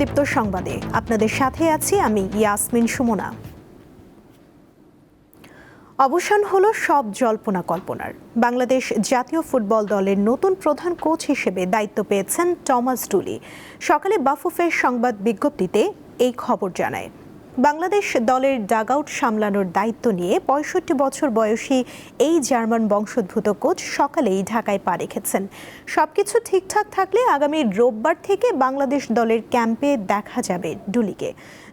দীপ্ত সংবাদে আপনাদের সাথে আছি আমি ইয়াসমিন সুমনা। অবসান হলো সব জল্পনা কল্পনার। বাংলাদেশ জাতীয় ফুটবল দলের নতুন প্রধান কোচ হিসেবে দায়িত্ব পেয়েছেন টমাস ডুলি। সকালে বাফুফের সংবাদ বিজ্ঞপ্তিতে এই খবর জানায়। বাংলাদেশ দলের ডাগআউট সামলানোর দায়িত্ব নিয়ে ৬৫ বছর বয়সী এই জার্মান বংশোদ্ভূত কোচ সকালেই ঢাকায় পা রেখেছেন। সবকিছু ঠিকঠাক থাকলে আগামী রোববার থেকে বাংলাদেশ দলের ক্যাম্পে দেখা যাবে ডুলিকে।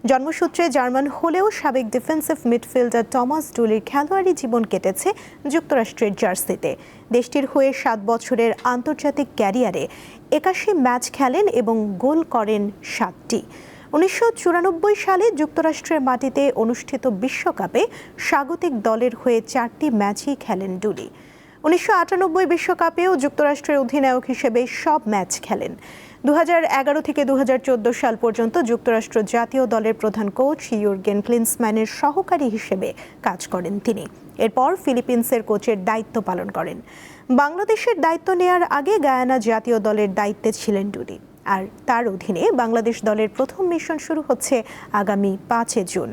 জন্মসূত্রে জার্মান হলেও সাবেক ডিফেন্সিভ মিডফিল্ডার টমাস ডুলির খেলোয়াড়ি জীবন কেটেছে যুক্তরাষ্ট্রের জার্সিতে। দেশটির হয়ে ৭ বছরের আন্তর্জাতিক ক্যারিয়ারে ৮১ ম্যাচ খেলেন এবং গোল করেন ৭টি। ১৯৯৪ সালে যুক্তরাষ্ট্রের মাটিতে অনুষ্ঠিত বিশ্বকাপে স্বাগতিক দলের হয়ে ৪টি ম্যাচই খেলেন ডুলি। ১৯৯৮ বিশ্বকাপেও যুক্তরাষ্ট্রের অধিনায়ক হিসেবে সব ম্যাচ খেলেন। ২০১১ থেকে ২০১৪ সাল পর্যন্ত যুক্তরাষ্ট্র জাতীয় দলের প্রধান কোচ ইয়ুর্গেন ক্লিন্সম্যানের সহকারী হিসেবে কাজ করেন তিনি। এরপর ফিলিপিন্সের কোচের দায়িত্ব পালন করেন। বাংলাদেশের দায়িত্ব নেয়ার আগে গায়ানা জাতীয় দলের দায়িত্বে ছিলেন ডুলি। আর তার অধীনে বাংলাদেশ দলের প্রথম মিশন শুরু হচ্ছে আগামী ৫ জুন।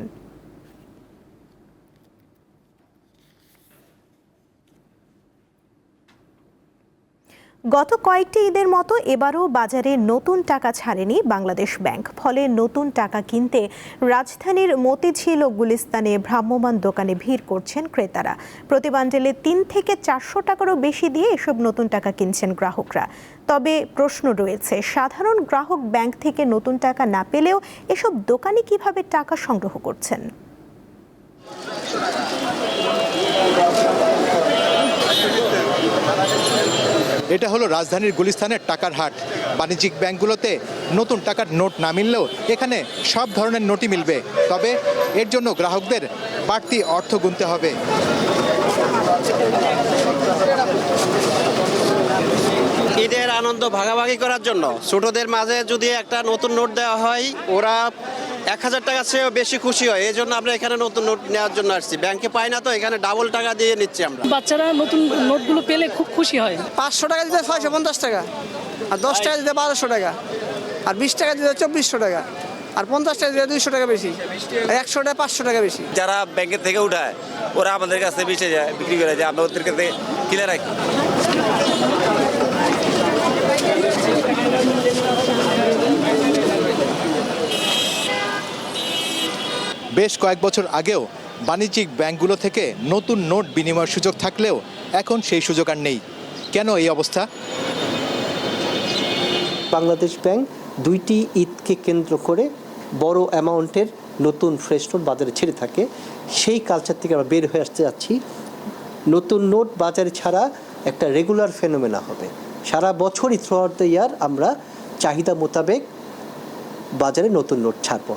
গত কয়েকটি ঈদের মতো এবারও বাজারে নতুন টাকা ছাড়েনি বাংলাদেশ ব্যাংক। ফলে নতুন টাকা কিনতে রাজধানীর মতিঝিল ও গুলিস্তানে ভ্রাম্যমাণ দোকানে ভিড় করছেন ক্রেতারা। প্রতি বান্ডেলে ৩ থেকে ৪০০ টাকারও বেশি দিয়ে এসব নতুন টাকা কিনছেন গ্রাহকরা। তবে প্রশ্ন রয়েছে, সাধারণ গ্রাহক ব্যাংক থেকে নতুন টাকা না পেলেও এসব দোকানি কিভাবে টাকা সংগ্রহ করছেন? এটা হলো রাজধানীর গুলিস্তানের টাকার হাট। বাণিজ্যিক ব্যাংকগুলোতে নতুন টাকার নোট না মিললেও এখানে সব ধরনের নোটই মিলবে। তবে এর জন্য গ্রাহকদের বাড়তি অর্থ গুনতে হবে। ঈদের আনন্দ ভাগাভাগি করার জন্য ছোটদের মাঝে যদি একটা নতুন নোট দেওয়া হয়, ওরা ১,০০০ টাকার চেয়েও বেশি খুশি হয়। এই জন্য আমরা এখানে নতুন নোট নেওয়ার জন্য আসছি। ব্যাংকে পাই না, তো এখানে ডাবল টাকা দিয়ে নিচ্ছি আমরা। বাচ্চারা নতুন নোটগুলো পেলে খুব খুশি হয়। ৫০০ টাকা দিতে ৬৫০ টাকা, আর ১০ টাকা দিতে ১২০০ টাকা, আর ২০ টাকা দিতে ২৪০০ টাকা, আর ৫০ টাকা দিতে ২০০ টাকা বেশি, আর ১০০ টাকা ৫০০ টাকা বেশি। যারা ব্যাংকের থেকে উঠায় ওরা আমাদের কাছে বেঁচে যায়, বিক্রি করে যায়, আমরা ওদের কাছে কিনে রাখি। বেশ কয়েক বছর আগেও বাণিজ্যিক ব্যাংকগুলো থেকে নতুন নোট বিনিময়ের সুযোগ থাকলেও এখন সেই সুযোগ আর নেই। কেন এই অবস্থা? বাংলাদেশ ব্যাংক ২টি ঈদকে কেন্দ্র করে বড় অ্যামাউন্টের নতুন ফ্রেশ নোট বাজারে ছেড়ে থাকে। সেই কালচার থেকে আমরা বের হয়ে আসতে যাচ্ছি। নতুন নোট বাজারে ছাড়া একটা রেগুলার ফেনোমেনা হবে। সারা বছরই থ্রু আউট দ্য ইয়ার আমরা চাহিদা মোতাবেক বাজারে নতুন নোট ছাড়ব।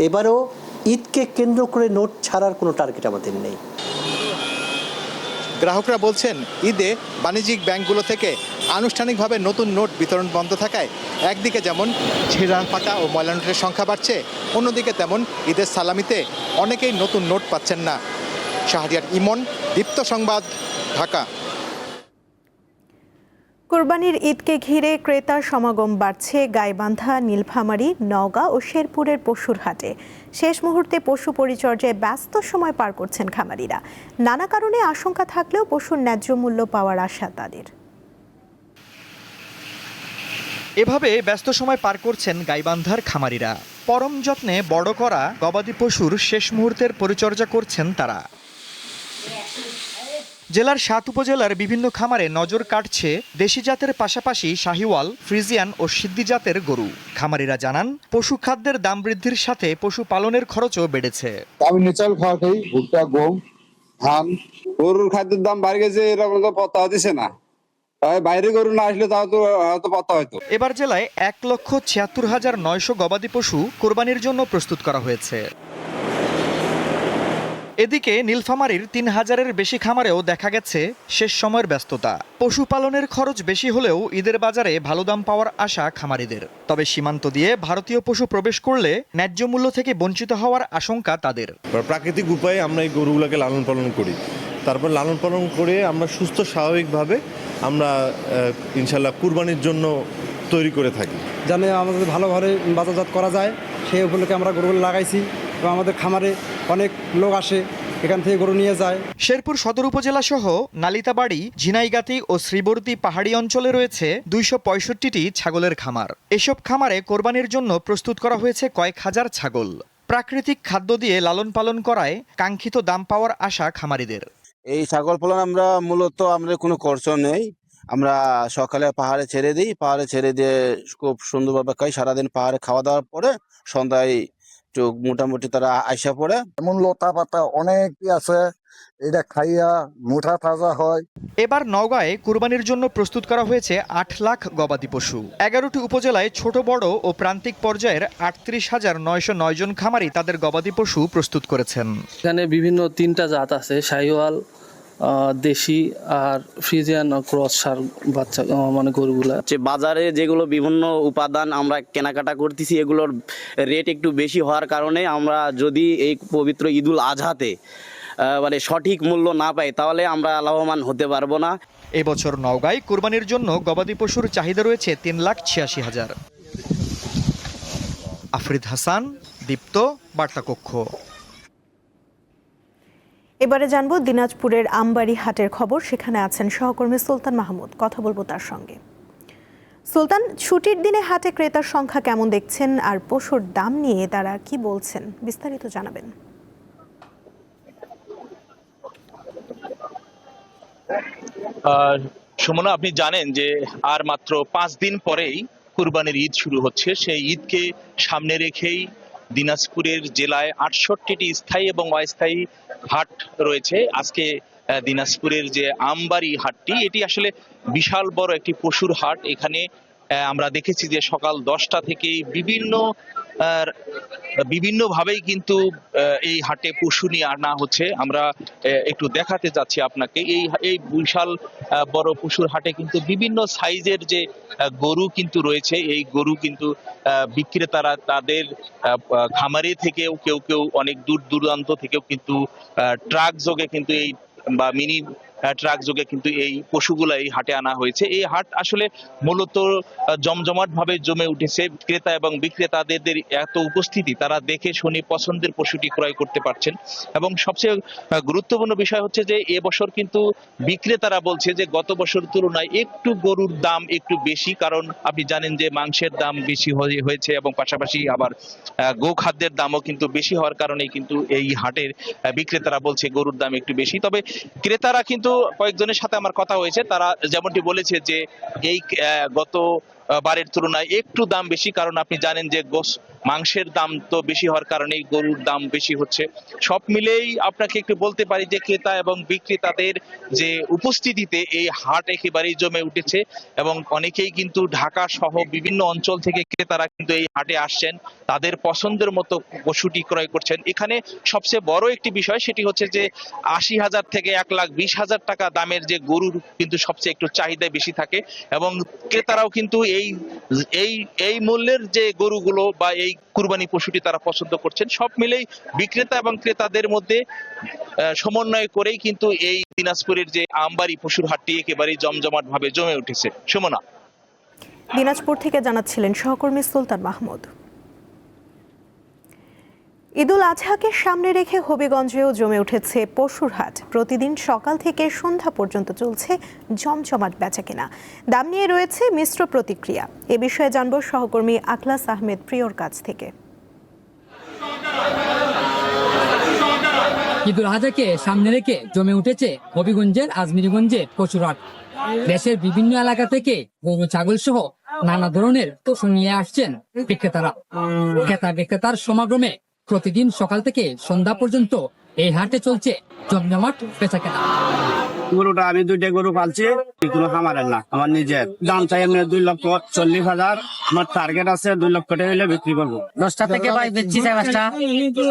এবারও ঈদকে কেন্দ্র করে নোট ছাড়ার কোনো টার্গেট আমাদের নেই। গ্রাহকরা বলছেন, ঈদে বাণিজ্যিক ব্যাংকগুলো থেকে আনুষ্ঠানিকভাবে নতুন নোট বিতরণ বন্ধ থাকায় একদিকে যেমন ছেঁড়া ফাটা ও ময়লা নোটের সংখ্যা বাড়ছে, অন্যদিকে তেমন ঈদের সালামিতে অনেকেই নতুন নোট পাচ্ছেন না। শাহরিয়ার ইমন, দীপ্ত সংবাদ, ঢাকা। কোরবানির ঈদকে ঘিরে ক্রেতার সমাগম বাড়ছে গাইবান্ধা, নীলফামারী, নওগাঁ ও শেরপুরের পশুর হাটে। শেষ মুহূর্তে পশু পরিচর্যায় ব্যস্ত সময় পার করছেন খামারিরা। নানা কারণে আশঙ্কা থাকলেও পশুর ন্যায্য মূল্য পাওয়ার আশা তাদের। এভাবে ব্যস্ত সময় পার করছেন গাইবান্ধার খামারিরা। পরম যত্নে বড় করা গবাদি পশুর শেষ মুহূর্তের পরিচর্যা করছেন তারা। জেলার ৭ উপজেলার বিভিন্ন খামারে নজর কাটছে দেশি জাতের পাশাপাশি শাহিওয়াল, ফ্রিজিয়ান ও সিদ্ধি জাতের গরু। খামারিরা জানান, পশু খাদ্যের দাম বৃদ্ধির সাথে পশু পালনের খরচও বেড়েছে। আমি ন্যাচারাল খাওয়া খাই, ভুট্টা, গম, ধান। গরুর খাদ্যের দাম বাড়ে গেছে, এরকম তো পাত্তা হচ্ছে না। তাই বাইরে গরু না আসলে তাও তো পাত্তা হয়তো। এবার জেলায় ১,৭৬,৯০০ গবাদি পশু কোরবানির জন্য প্রস্তুত করা হয়েছে। এদিকে নীলফামারীর ৩,০০০-এর বেশি খামারেও দেখা গেছে শেষ সময়ের ব্যস্ততা। পশুপালনের খরচ বেশি হলেও ঈদের বাজারে ভালো দাম পাওয়ার আশা খামারিদের। তবে সীমান্ত দিয়ে ভারতীয় পশু প্রবেশ করলে ন্যায্য মূল্য থেকে বঞ্চিত হওয়ার আশঙ্কা তাদের। প্রাকৃতিক উপায়ে আমরা এই গরুগুলোকে লালন পালন করি, তারপর লালন পালন করে আমরা সুস্থ স্বাভাবিকভাবে আমরা ইনশাল্লাহ কুরবানির জন্য তৈরি করে থাকি। যেন আমাদের ভালোভাবে বাজারজাত করা যায় সেই উপলক্ষে আমরা গরুগুলো লাগাইছি এবং আমাদের খামারে অনেক লোক আসে, এখান থেকে গরু নিয়ে যায়। শেরপুর সদর উপজেলা সহ নালিতাবাড়ি, ঝিনাইগাতি ও শ্রীবর্দী পাহাড়ি অঞ্চলে রয়েছে 265টি ছাগলের খামার। এসব খামারে কোরবানির জন্য প্রস্তুত করা হয়েছে কয়েক হাজার ছাগল। প্রাকৃতিক খাদ্য দিয়ে লালন পালন করায় কাঙ্ক্ষিত দাম পাওয়ার আশা খামারিদের। এই ছাগল পালন আমরা মূলত আমাদের কোনো খরচ নেই। আমরা সকালে পাহাড়ে ছেড়ে দিই, পাহাড়ে ছেড়ে দিয়ে খুব সুন্দরভাবে খাই। সারাদিন পাহাড়ে খাওয়া দাওয়ার পরে সন্ধ্যায় একটু মোটামুটি তারা আইসা পড়ে। এমন লতা পাতা অনেকই আছে, এটা খাইয়া মোটা তাজা হয়। এবার নওগাঁয়ে কুরবানির জন্য প্রস্তুত করা হয়েছে 8 লাখ গবাদি পশু। 11টি উপজেলায় ছোট বড় ও প্রান্তিক পর্যায়ের 38,909 জন খামারি তাদের গবাদি পশু প্রস্তুত করেছেন। এখানে বিভিন্ন 3টা জাত আছে, শাহিওয়াল, দেশি আর ফ্রিজিয়ান ক্রস সার বাচ্চা মানে গরুগুলা। বাজারে যেগুলো বিভিন্ন উপাদান আমরা কেনাকাটা করতেছি, এগুলোর রেট একটু বেশি হওয়ার কারণে আমরা যদি এই পবিত্র ঈদুল আজহাতে মানে সঠিক মূল্য না পাই তাহলে আমরা লাভবান হতে পারবো না। এবছর নওগাঁয় কুরবানির জন্য গবাদি পশুর চাহিদা রয়েছে 3,86,000। আফরিদ হাসান, দীপ্ত, বার্তাকক্ষ। এবারে জানবো দিনাজপুরের আমবাড়ি হাটের খবর। সেখানে আছেন সহকর্মী সুলতান মাহমুদ, কথা বলবো তার সঙ্গে। সুলতান, ছুটির দিনে হাটে ক্রেতার সংখ্যা কেমন দেখছেন আর পশুর দাম নিয়ে তারা কি বলছেন, বিস্তারিত জানাবেন। সুমনা, আপনি জানেন যে আর মাত্র 5 দিন পরেই কুরবানির ঈদ শুরু হচ্ছে। সেই ঈদকে সামনে রেখেই দিনাজপুরের জেলায় 68টি স্থায়ী এবং অস্থায়ী হাট রয়েছে। আজকে দিনাজপুরের যে আমবাড়ি হাটটি, এটি আসলে বিশাল বড় একটি পশুর হাট। এখানে আমরা দেখেছি যে সকাল 10টা থেকেই বিভিন্নভাবেই কিন্তু এই হাটে পশু নিয়ে আনা হচ্ছে। আমরা একটু দেখাতে যাচ্ছি আপনাকে। এই বিশাল বড় পশুর হাটে কিন্তু বিভিন্ন সাইজের যে গরু কিন্তু রয়েছে। এই গরু কিন্তু বিক্রেতারা তাদের খামারে থেকেও কেউ কেউ অনেক দূর দূরান্ত থেকেও কিন্তু ট্রাক যোগে কিন্তু এই বা মিনি ট্রাক যোগে কিন্তু এই পশুগুলো এই হাটে আনা হয়েছে। এই হাট আসলে মূলত জমজমাট ভাবে জমে উঠেছে। ক্রেতা এবং বিক্রেতাদের এত উপস্থিতি, তারা দেখে শুনে পছন্দের পশুটি ক্রয় করতে পারছেন। এবং সবচেয়ে গুরুত্বপূর্ণ বিষয় হচ্ছে যে এবছর কিন্তু বিক্রেতারা বলছে যে গত বছর তুলনায় একটু গরুর দাম একটু বেশি, কারণ আপনি জানেন যে মাংসের দাম বেশি হয়েছে এবং পাশাপাশি আবার গোখাদ্যের দামও কিন্তু বেশি হওয়ার কারণে কিন্তু এই হাটের বিক্রেতারা বলছে গরুর দাম একটু বেশি। তবে ক্রেতারা কিন্তু কয়েকজনের সাথে আমার কথা হয়েছে, তারা যেমনটি বলেছে যে এই গত বারের তুলনায় একটু দাম বেশি, কারণ আপনি জানেন যে মাংসের দাম তো বেশি হওয়ার কারণেই গরুর দাম বেশি হচ্ছে। সব মিলেই আপনাকে একটু বলতে পারি যে ক্রেতা এবং বিক্রেতাদের যে উপস্থিতিতে এই হাট একেবারেই জমে উঠেছে এবং অনেকেই কিন্তু ঢাকা সহ বিভিন্ন অঞ্চল থেকে ক্রেতারা কিন্তু এই হাটে আসছেন, তাদের পছন্দের মতো পশুটি ক্রয় করছেন। এখানে সবচেয়ে বড় একটি বিষয় সেটি হচ্ছে যে 80,000 থেকে 1,20,000 টাকা দামের যে গরুর কিন্তু সবচেয়ে একটু চাহিদা বেশি থাকে এবং ক্রেতারাও কিন্তু এই মূল্যের যে গরুগুলো বা এই কুরবানি পশুটি তারা পছন্দ করছেন। সব মিলেই বিক্রেতা এবং ক্রেতাদের মধ্যে সমন্বয় করেই কিন্তু এই দিনাজপুরের যে আমবাড়ি পশুর হাটটি একেবারেই জমজমাট ভাবে জমে উঠেছে। সুমনা, দিনাজপুর থেকে জানাচ্ছিলেন সহকর্মী সুলতান মাহমুদ। ঈদুল আজহাকে সামনে রেখে হবিগঞ্জেও জমে উঠেছে পশুর হাট। প্রতিদিন সকাল থেকে সন্ধ্যা পর্যন্ত চলছে জমজমাট বেচাকেনা। দাম নিয়ে রয়েছে মিশ্র প্রতিক্রিয়া। এ বিষয়ে জানব সহকর্মী আখলাস আহমেদ প্রিয়র কাছ থেকে। ঈদুল আজহাকে সামনে রেখে জমে উঠেছে হবিগঞ্জের আজমিরগঞ্জের পশুর হাট। দেশের বিভিন্ন এলাকা থেকে গরু ছাগল সহ নানা ধরনের পশু নিয়ে আসছেন বিক্রেতারা। ক্রেতা বিক্রেতার সমাগমে প্রতিদিন সকাল থেকে সন্ধ্যা পর্যন্ত এই হাটে চলছে জমজমাট বেচাকেনা। গরুটা আমি 2টা গরু পালছি, কোনো খামারের না, আমার নিজের। দাম চাই আমি 2,40,000। আমার টার্গেট আছে 2 লক্ষ টাকা হলে বিক্রি করবো। 10টা থেকে বেচছি 5টা,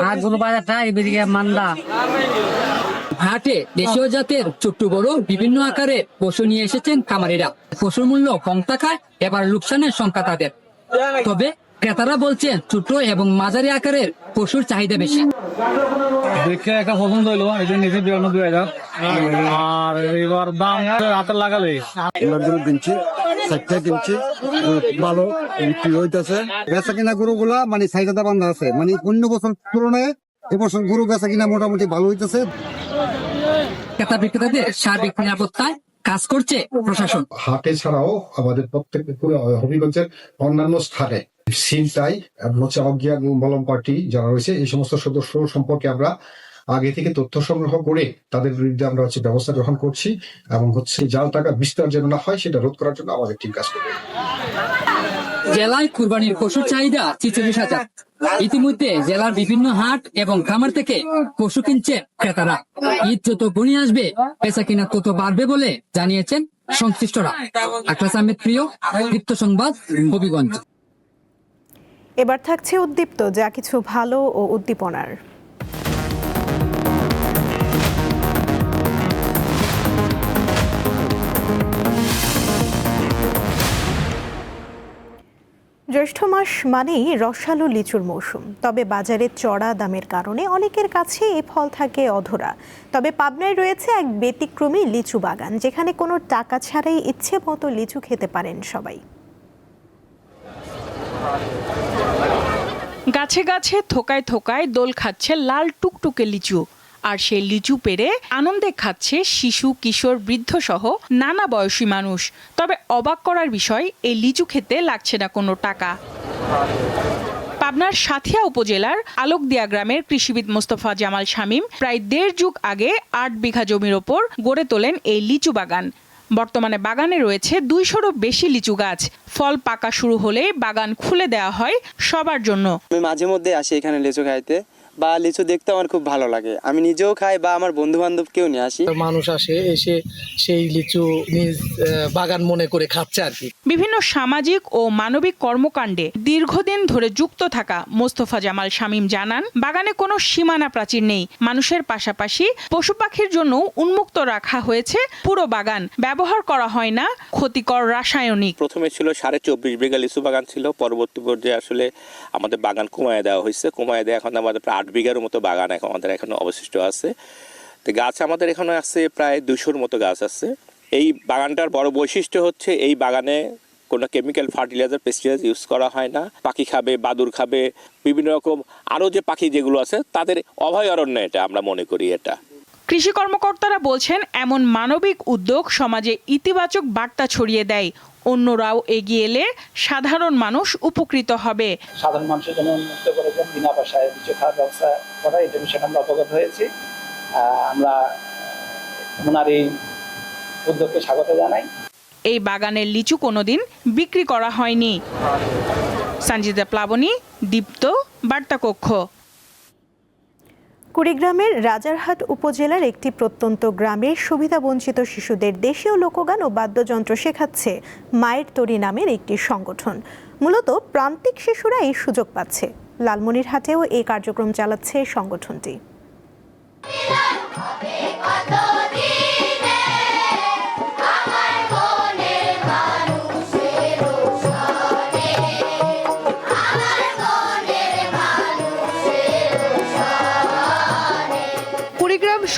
আর গরু বাজারটা এদিকে মান্দা। হাটে দেশীয় জাতের ছোট্ট বড় বিভিন্ন আকারে পশু নিয়ে এসেছেন খামারিরা। পশুর মূল্য কম থাকায় এবার লোকসানের সংখ্যা তাদের। তবে ক্রেতারা বলছেন ছোট এবং মাঝারি আকারের পশুর চাহিদা বেশি। দেখে একটা পছন্দ হইলো, এই জন্য নিজে 92,000। আর এবার দাম হাতে লাগালে কিনছি চারটা কিনছি ভালো বিক্রি হইতেছে। বেচা কিনা গরুগুলা মানে চাহিদা বান্ধা আছে, মানে অন্য বছর তুলনায় এবছর গরু বেচা কিনা মোটামুটি ভালো হইতেছে। ক্রেতা বিক্রেতাদের সার্বিক নিরাপত্তায় কাজ করছে প্রশাসন। হাটে ছাড়াও আমাদের প্রত্যেক হবিগঞ্জের অন্যান্য স্থানে সিলটাই হচ্ছে অজ্ঞান মলম পার্টি যারা রয়েছে এই সমস্ত সদস্য সম্পর্কে আমরা আগে থেকে তথ্য সংগ্রহ করে তাদের বিরুদ্ধে আমরা ব্যবস্থা গ্রহণ করছি এবং জাল টাকা বিস্তার যেন না হয় সেটা রোধ করার জন্য আমাদের টিম কাজ করবে। জেলায় কুরবানির পশুর চাহিদা ৪৬,০০০। ইতিমধ্যে জেলার বিভিন্ন হাট এবং খামার থেকে পশু কিনছে ক্রেতারা। ঈদ যত ঘনিয়ে আসবে বেচা কিনা তত বাড়বে বলে জানিয়েছেন সংশ্লিষ্টরা। আখলাস আহমেদ প্রিয়, দীপ্ত সংবাদ, হবিগঞ্জ। এবার থাকছে উদ্দীপ্ত যা কিছু ভালো ও উদ্দীপনার। জ্যৈষ্ঠ মাস মানেই রসালো লিচুর মৌসুম। তবে বাজারে চড়া দামের কারণে অনেকের কাছে এই ফল থাকে অধরা। তবে পাবনায় রয়েছে এক ব্যতিক্রমী লিচু বাগান, যেখানে কোনো টাকা ছাড়াই ইচ্ছে মতো লিচু খেতে পারেন সবাই। গাছে গাছে থোকায় থোকায় দোল খাচ্ছে লাল টুকটুকে লিচু। আর সেই লিচু পেড়ে আনন্দে খাচ্ছে শিশু, কিশোর, বৃদ্ধ সহ নানা বয়সী মানুষ। তবে অবাক করার বিষয়, এই লিচু খেতে লাগছে না কোনো টাকা। পাবনার সাথিয়া উপজেলার আলোকদিয়া গ্রামের কৃষিবিদ মোস্তফা জামাল শামীম প্রায় ১.৫ যুগ আগে ৮ বিঘা জমির ওপর গড়ে তোলেন এই লিচু বাগান। বর্তমানে বাগানে রয়েছে ২০০রও বেশি লিচু গাছ। ফল পাকা শুরু হলে বাগান খুলে দেওয়া হয় সবার জন্য। আমি মাঝে মধ্যে আসি এখানে লিচু খাইতে, বা লিচু দেখতে আমার খুব ভালো লাগে। আমি নিজেও খাই বা আমার বন্ধু বান্ধবকেও নিয়ে আসি। মানুষ আসে, এসে সেই লিচু নিজ বাগান মনে করে খাচ্ছে আর কি। বিভিন্ন সামাজিক ও মানবিক কর্মকাণ্ডে দীর্ঘদিন ধরে যুক্ত থাকা মোস্তফা জামাল শামীম জানান, বাগানে কোনো সীমানা প্রাচীর নেই। মানুষের পাশাপাশি পশু পাখির জন্য উন্মুক্ত রাখা হয়েছে পুরো বাগান। ব্যবহার করা হয় না ক্ষতিকর রাসায়নিক। প্রথমে ছিল 24.5 বিঘা লিচু বাগান ছিল, পরবর্তী পর্যায়ে আসলে আমাদের বাগান কমায় দেওয়া হয়েছে। কমায় দেওয়া এখন আমাদের প্রায় 8 বিঘার মতো বাগান আমাদের এখনো অবশিষ্ট আছে। তো গাছ আমাদের এখানে আছে প্রায় 200-র মতো গাছ আছে। এই বাগানটার বড় বৈশিষ্ট্য হচ্ছে এই বাগানে কোনো কেমিক্যাল ফার্টিলাইজার, পেস্টিসাইড ইউজ করা হয় না। পাখি খাবে, বাদুড় খাবে, বিভিন্ন রকম আরও যে পাখি যেগুলো আছে তাদের অভয়ারণ্য এটা আমরা মনে করি। এটা কৃষি কর্মকর্তারা বলছেন, এমন মানবিক উদ্যোগ সমাজে ইতিবাচক বার্তা ছড়িয়ে দেয়। অন্যরাও এগিয়ে এলে সাধারণ মানুষ উপকৃত হবে। সাধারণ মানুষের জন্য উন্মুক্ত করে বিনা পয়সায় লিচু খাওয়ার ব্যবস্থা করা, এটা বিষয়ে আমরা অবগত হয়েছি। আমরা ওনার এই উদ্যোগকে স্বাগত জানাই। এই বাগানের লিচু কোনোদিন বিক্রি করা হয়নি। সঞ্জিদা প্লাবনী, দীপ্ত, বার্তা কক্ষ। কুড়িগ্রামের রাজারহাট উপজেলার একটি প্রত্যন্ত গ্রামের সুবিধাবঞ্চিত শিশুদের দেশীয় লোকগান ও বাদ্যযন্ত্র শেখাচ্ছে মায়ের তরী নামের একটি সংগঠন। মূলত প্রান্তিক শিশুরা এই সুযোগ পাচ্ছে। লালমনিরহাটেও এই কার্যক্রম চালাচ্ছে সংগঠনটি।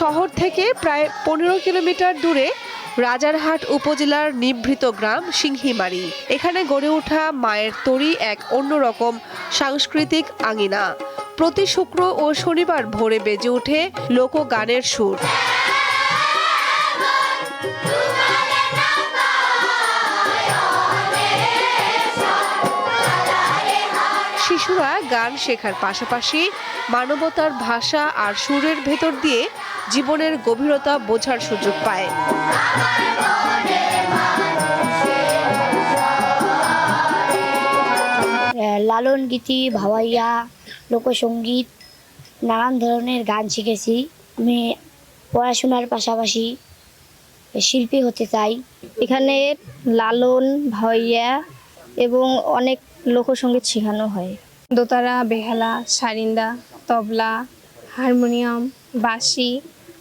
শহর থেকে প্রায় ১৫ কিলোমিটার দূরে রাজারহাট উপজেলার নিভৃত গ্রাম সিংহিমারি। এখানে গড়ে ওঠা মায়ের তরী এক অন্যরকম সাংস্কৃতিক আঙিনা। প্রতি শুক্র ও শনিবার ভোরে বেজে ওঠে লোকগানের সুর। শিশুরা গান শেখার পাশাপাশি মানবতার ভাষা আর সুরের ভেতর দিয়ে জীবনের গভীরতা বোঝার সুযোগ পায়। লালন গীতি, ভাওয়াইয়া, লোকসঙ্গীত, নানান ধরনের গান শিখেছি। আমি পড়াশোনার পাশাপাশি শিল্পী হতে চাই। এখানে লালন, ভাওয়াইয়া এবং অনেক লোকসঙ্গীত শেখানো হয়। দোতারা, বেহালা, সারিন্দা, তবলা, হারমোনিয়াম, বাঁশি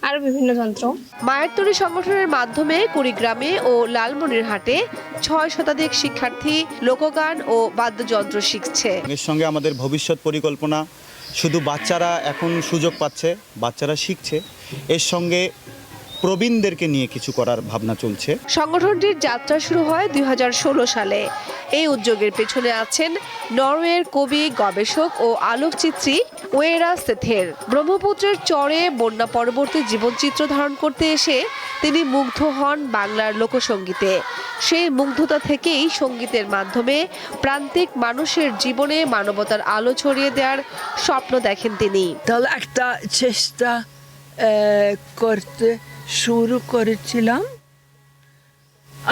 আরও বিভিন্ন যন্ত্র। মায়ের তরী সংগঠনের মাধ্যমে কুড়িগ্রামে ও লালমনিরহাটে ৬ শতাধিক শিক্ষার্থী লোকগান ও বাদ্যযন্ত্র শিখছে। এর সঙ্গে আমাদের ভবিষ্যৎ পরিকল্পনা, শুধু বাচ্চারা এখন সুযোগ পাচ্ছে, বাচ্চারা শিখছে, এর সঙ্গে প্রবীণদেরকে নিয়ে কিছু করার ভাবনা চলছে। সংগঠনটির যাত্রা শুরু হয় 2016 সালে। এই উদ্যোগের পেছনে আছেন নরওয়ের কবি, গবেষক ও আলোকচিত্রী ওয়েরা সেথের। ব্রহ্মপুত্রের চরে বন্যা পরবর্তী জীবনচিত্র ধারণ করতে এসে তিনি মুগ্ধ হন বাংলার লোকসঙ্গীতে। সেই মুগ্ধতা থেকেই সঙ্গীতের মাধ্যমে প্রান্তিক মানুষের জীবনে মানবতার আলো ছড়িয়ে দেওয়ার স্বপ্ন দেখেন তিনি। তাহলে একটা চেষ্টা করতে শুরু করেছিলাম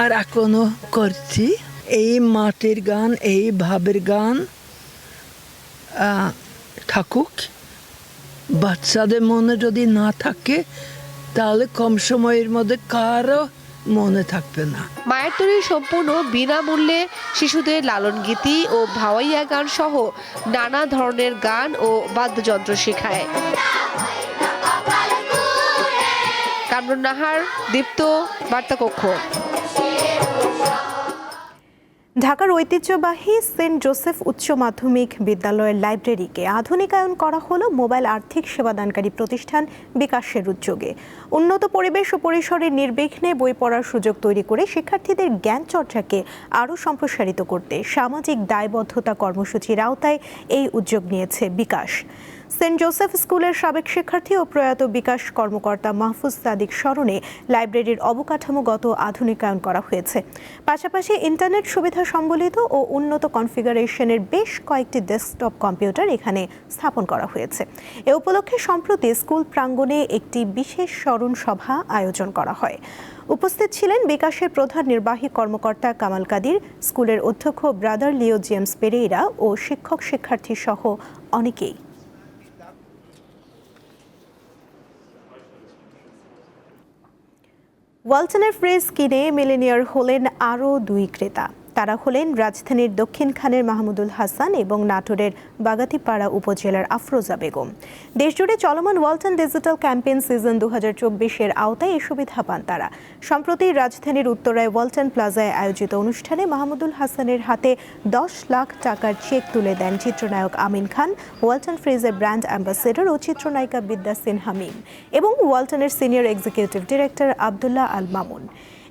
আর এখনো করছি। এই মাটির গান, এই ভাবের গান থাকুক। বাচ্চাদের মনে যদি না থাকে তাহলে কম সময়ের মধ্যে কারো মনে থাকবে না। মায়ের তরী সম্পূর্ণ বিনামূল্যে শিশুদের লালন গীতি ও ভাওয়াইয়া গান সহ নানা ধরনের গান ও বাদ্যযন্ত্র শেখায়। কামরুন নাহার, দীপ্ত, বার্তাকক্ষ। ঢাকার ঐতিহ্যবাহী সেন্ট জোসেফ উচ্চ মাধ্যমিক বিদ্যালয়ের লাইব্রেরিকে আধুনিকায়ন করা হলো মোবাইল আর্থিক সেবাদানকারী প্রতিষ্ঠান বিকাশের উদ্যোগে। উন্নত পরিবেশ ও পরিসরে নির্বিঘ্নে বই পড়ার সুযোগ তৈরি করে শিক্ষার্থীদের জ্ঞান চর্চাকে আরও সম্প্রসারিত করতে সামাজিক দায়বদ্ধতা কর্মসূচির আওতায় এই উদ্যোগ নিয়েছে বিকাশ। সেন্ট জোসেফ স্কুলের সাবেক শিক্ষার্থী ও প্রয়াত বিকাশ কর্মকর্তা মাহফুজ সাদিক স্মরণে লাইব্রেরির অবকাঠামোগত আধুনিকায়ন করা হয়েছে। পাশাপাশি ইন্টারনেট সুবিধা সম্বলিত ও উন্নত কনফিগারেশনের বেশ কয়েকটি ডেস্কটপ কম্পিউটার এখানে স্থাপন করা হয়েছে। এ উপলক্ষে সম্প্রতি স্কুল প্রাঙ্গণে একটি বিশেষ স্মরণ সভা আয়োজন করা হয়। উপস্থিত ছিলেন বিকাশের প্রধান নির্বাহী কর্মকর্তা কামাল কাদির, স্কুলের অধ্যক্ষ ব্রাদার লিও জেমস পেরেইরা ও শিক্ষক শিক্ষার্থী সহ অনেকেই। ওয়ালটনের ফ্রিজ কিনে মিলেনিয়ার হলেন আরও 2 ক্রেতা। তারা হলেন রাজধানীর দক্ষিণখানের মাহমুদুল হাসান এবং নাটোরের বাগাতিপাড়া উপজেলার আফরোজা বেগম। দেশজুড়ে চলমান ওয়ালটন ডিজিটাল ক্যাম্পেইন সিজন 2024-এর আওতায় এই সুবিধা পান তারা। সম্প্রতি রাজধানীর উত্তরায় ওয়ালটন প্লাজায় আয়োজিত অনুষ্ঠানে মাহমুদুল হাসানের হাতে 10 লাখ টাকার চেক তুলে দেন চিত্রনায়ক আমিন খান, ওয়ালটন ফ্রিজের ব্র্যান্ড অ্যাম্বাসেডর ও চিত্রনায়িকা বিদ্যা সিনহা মিম এবং ওয়ালটনের senior executive director Abdullah Al Mamun.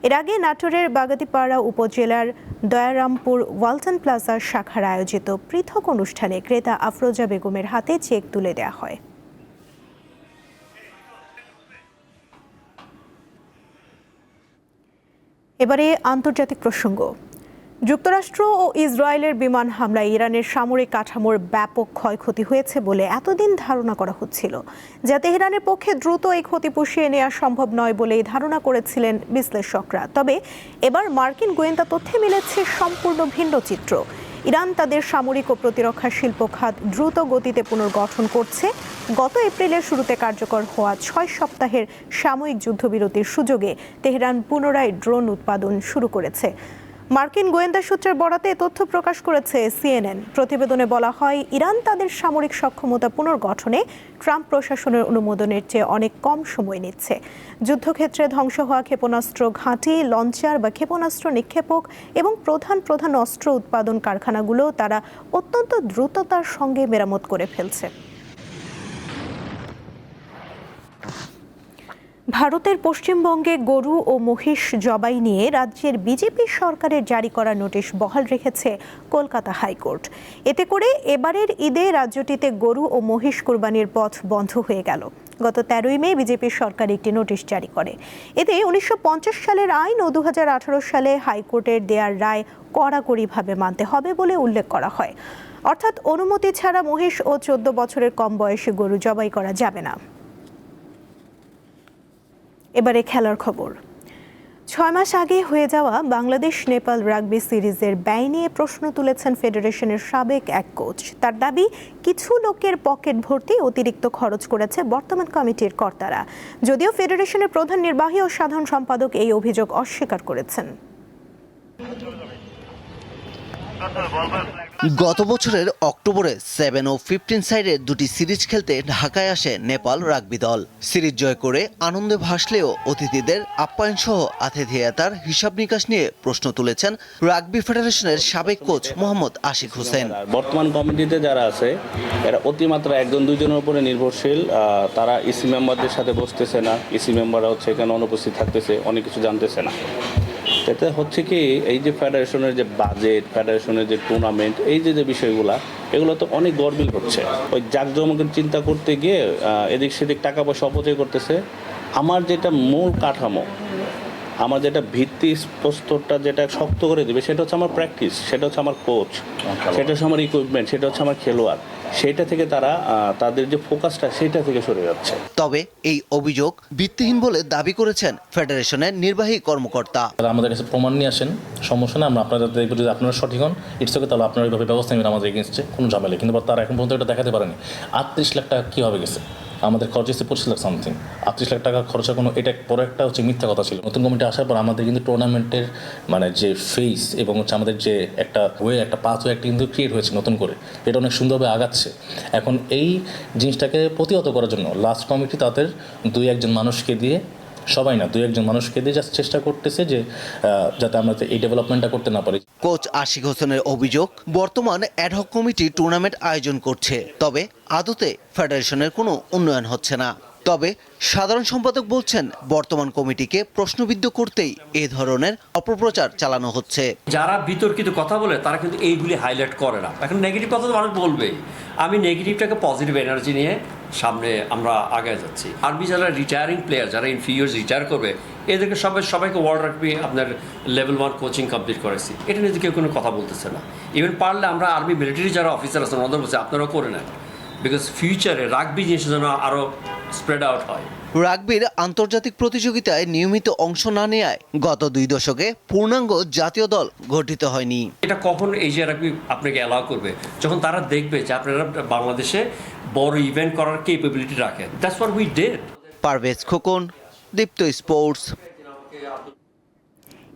এর আগে নাটোরের বাগাতিপাড়া উপজেলার দয়ারামপুর ওয়ালটন প্লাজার শাখার আয়োজিত পৃথক অনুষ্ঠানে ক্রেতা আফরোজা বেগমের হাতে চেক তুলে দেওয়া হয়। এবারে আন্তর্জাতিক প্রসঙ্গ। যুক্তরাষ্ট্র ও ইসরায়েলের বিমান হামলায় ইরানের সামরিক কাঠামোর ব্যাপক ক্ষয়ক্ষতি হয়েছে বলে এতদিন ধারণা করা হচ্ছিল, যা তেহরানের পক্ষে দ্রুত এই ক্ষতি পুষিয়ে নেওয়া সম্ভব নয় বলেই ধারণা করেছিলেন বিশ্লেষকরা। তবে এবার মার্কিন গোয়েন্দা তথ্যে মিলেছে সম্পূর্ণ ভিন্ন চিত্র। ইরান তাদের সামরিক ও প্রতিরক্ষা শিল্প খাত দ্রুত গতিতে পুনর্গঠন করছে। গত এপ্রিলের শুরুতে কার্যকর হওয়া 6 সপ্তাহের সাময়িক যুদ্ধবিরতির সুযোগে তেহরান পুনরায় ড্রোন উৎপাদন শুরু করেছে। মার্কিন গোয়েন্দা সূত্রের বরাতে তথ্য প্রকাশ করেছে CNN। প্রতিবেদনে বলা হয়, ইরান তাদের সামরিক সক্ষমতা পুনর্গঠনে ট্রাম্প প্রশাসনের অনুমোদনের চেয়ে অনেক কম সময় নিচ্ছে। যুদ্ধক্ষেত্রে ধ্বংস হওয়া ক্ষেপণাস্ত্র ঘাঁটি, লঞ্চার বা ক্ষেপণাস্ত্র নিক্ষেপক এবং প্রধান অস্ত্র উৎপাদন কারখানাগুলো তারা অত্যন্ত দ্রুততার সঙ্গে মেরামত করে ফেলছে। ভারতের পশ্চিমবঙ্গে গরু ও মহিষ জবাই নিয়ে রাজ্যের বিজেপি সরকারের জারি করা নোটিশ বহাল রেখেছে কলকাতা হাইকোর্ট। এতে করে এবারের ঈদে রাজ্যটিতে গরু ও মহিষ কুরবানির পথ বন্ধ হয়ে গেল। গত 13ই মে বিজেপি সরকার একটি নোটিশ জারি করে। এতে 1950 সালের আইন ও 2018 সালে হাইকোর্টের দেয়ার রায় কড়াকড়িভাবে মানতে হবে বলে উল্লেখ করা হয়। অর্থাৎ অনুমতি ছাড়া মহিষ ও 14 বছরের কম বয়সী গরু জবাই করা যাবে না। এবারে খেলার খবর। 6 মাস আগে হয়ে যাওয়া বাংলাদেশ নেপাল রাগবি সিরিজের ব্যয় নিয়ে প্রশ্ন তুলেছেন ফেডারেশনের সাবেক এক কোচ। তার দাবি, কিছু লোকের পকেট ভর্তি অতিরিক্ত খরচ করেছে বর্তমান কমিটির কর্তারা। যদিও ফেডারেশনের প্রধান নির্বাহী ও সাধারণ সম্পাদক এই অভিযোগ অস্বীকার করেছেন। গত বছরের অক্টোবরে 7 ও 15 সাইডের দুটি সিরিজ খেলতে ঢাকায় আসে নেপাল রাগবি দল। সিরিজ জয় করে আনন্দে ভাসলেও অতিথিদের আপ্যায়ন সহ আতিথেয়তার হিসাব নিকাশ নিয়ে প্রশ্ন তুলেছেন রাগবি ফেডারেশনের সাবেক কোচ মোহাম্মদ আশিক হোসেন। বর্তমান কমিটিতে যারা আছে এরা অতিমাত্রা একজন দুইজনের উপরে নির্ভরশীল। তারা ইসি মেম্বারদের সাথে বসতেছে না, ইসি মেম্বাররা হচ্ছে এখানে অনুপস্থিত থাকতেছে, অনেক কিছু জানতেছে না। এতে হচ্ছে কি এই যে ফেডারেশনের যে বাজেট, ফেডারেশনের যে টুর্নামেন্ট, এই যে বিষয়গুলা, এগুলো তো অনেক গরমিল হচ্ছে। ওই জাঁকজমকের চিন্তা করতে গিয়ে এদিক সেদিক টাকা পয়সা অপচয় করতেছে। আমার যেটা মূল কাঠামো, আমার যেটা ভিত্তি প্রস্তরটা যেটা শক্ত করে দিবে, সেটা হচ্ছে আমার প্র্যাকটিস, সেটা হচ্ছে আমার কোচ, সেটা হচ্ছে আমার ইকুইপমেন্ট, সেটা হচ্ছে আমার খেলোয়াড়। সেটা থেকে তারা তাদের যে ফোকাসটা সেটা থেকে সরে যাচ্ছে। তবে এই অভিযোগ ভিত্তিহীন বলে দাবি করেছেন ফেডারেশনের নির্বাহী কর্মকর্তা। আমাদের কাছে প্রমাণ নিয়ে আসেন, সমস্যা না, আমরা আপনাদের দেখবো, যদি আপনারা সঠিক হন ইটস ওকে, তাহলে আপনারা এইভাবে ব্যবস্থা নেবেন আমাদের এগেনস্টে, কোনো ঝামেলা। কিন্তু তারা এখন পর্যন্ত এটা দেখাতে পারেনি 38 লাখ টাকা কীভাবে গেছে। আমাদের খরচ হচ্ছে 25 লাখ সামথিং। 38 লাখ টাকা খরচা কোনো, এটা বড় একটা হচ্ছে মিথ্যা কথা ছিল। নতুন কমিটি আসার পর আমাদের কিন্তু টুর্নামেন্টের মানে যে ফেস এবং হচ্ছে আমাদের যে একটা ওয়ে, একটা পাথওয়ে একটা কিন্তু ক্রিয়েট হয়েছে নতুন করে, এটা অনেক সুন্দরভাবে আগাচ্ছে। এখন এই জিনিসটাকে প্রতিহত করার জন্য লাস্ট কমিটি তাদের 2-1 মানুষকে দিয়ে, সবাই না 2-1 মানুষকে দিয়ে জাস্ট চেষ্টা করতেছে যে যাতে আমরা এই ডেভেলপমেন্টটা করতে না পারি। কোচ আশিক হোসেনের অভিযোগ, বর্তমান অ্যাডহক কমিটি টুর্নামেন্ট আয়োজন করছে, তবে আদতে ফেডারেশনের কোনো উন্নয়ন হচ্ছে না। তবে সাধারণ সম্পাদক বলছেন, বর্তমান কমিটিকে প্রশ্নবিদ্ধ করতেই এ ধরনের অপপ্রচার চালানো হচ্ছে। যারা বিতর্কিত কথা বলে তারা কিন্তু এইগুলি হাইলাইট করে না। এখন নেগেটিভ কথা তো মানুষ বলবেই। আমি নেগেটিভটাকে পজিটিভ এনার্জি নিয়ে সামনে আমরা আগে যাচ্ছি। আর্মি যারা রিটায়ারিং প্লেয়ার, যারা ইন ফিউ ইয়ার্স রিটায়ার করবে, এদেরকে সবাইকে ওয়ার্ল্ড রাগবি আপনার লেভেল 1 কোচিং কমপ্লিট করেছি। এটা নিয়ে কেউ কোনো কথা বলতেছে না। ইভেন পারলে আমরা আর্মি মিলিটারি যারা অফিসার আছেন ওদের বলছি আপনারাও করে নেন, বিকজ ফিউচারে রাগবি জিনিসটা যেন আরও স্প্রেড আউট হয়। রাগবির আন্তর্জাতিক প্রতিযোগিতায় নিয়মিত অংশ না নেয় গত 2 দশকে পূর্ণাঙ্গ জাতীয় দল গঠিত হয়নি। এটা কখন এশিয়া রাগবি আপনাকে অ্যালাউ করবে? যখন তারা দেখবে যে আপনারা বাংলাদেশে বড় ইভেন্ট করার ক্যাপাবিলিটি রাখেন। That's what we did. Parvez Khokon, Deepto sports.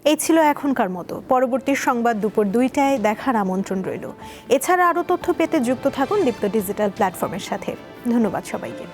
এই ছিল এখনকার মতো। পরবর্তী সংবাদ দুপুর 2টায় দেখার আমন্ত্রণ রইল। এছাড়া আরও তথ্য পেতে যুক্ত থাকুন দীপ্ত ডিজিটাল প্ল্যাটফর্মের সাথে। ধন্যবাদ সবাইকে।